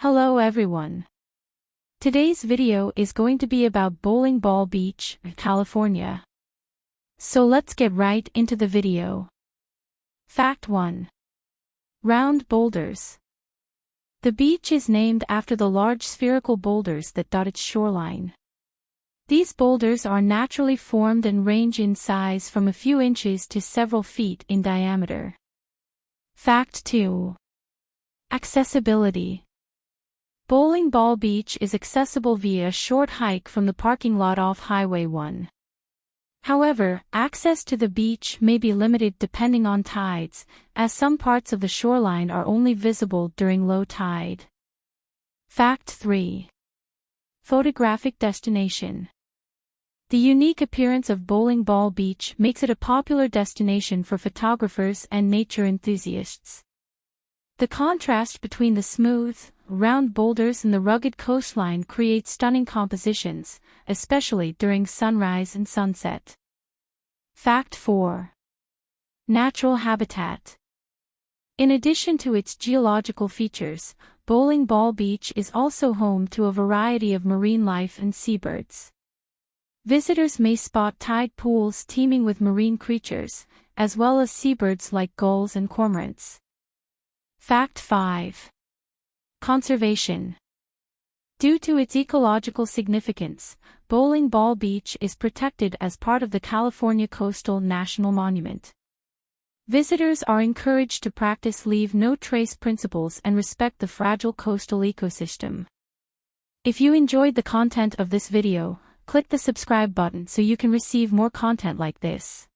Hello everyone. Today's video is going to be about Bowling Ball Beach, California. So let's get right into the video. Fact 1. Round boulders. The beach is named after the large spherical boulders that dot its shoreline. These boulders are naturally formed and range in size from a few inches to several feet in diameter. Fact 2. Accessibility. Bowling Ball Beach is accessible via a short hike from the parking lot off Highway 1. However, access to the beach may be limited depending on tides, as some parts of the shoreline are only visible during low tide. Fact 3. Photographic destination. The unique appearance of Bowling Ball Beach makes it a popular destination for photographers and nature enthusiasts. The contrast between the smooth, round boulders and the rugged coastline creates stunning compositions, especially during sunrise and sunset. Fact 4. Natural habitat. In addition to its geological features, Bowling Ball Beach is also home to a variety of marine life and seabirds. Visitors may spot tide pools teeming with marine creatures, as well as seabirds like gulls and cormorants. Fact 5. Conservation. Due to its ecological significance, Bowling Ball Beach is protected as part of the California Coastal National Monument. Visitors are encouraged to practice leave no trace principles and respect the fragile coastal ecosystem. If you enjoyed the content of this video, click the subscribe button so you can receive more content like this.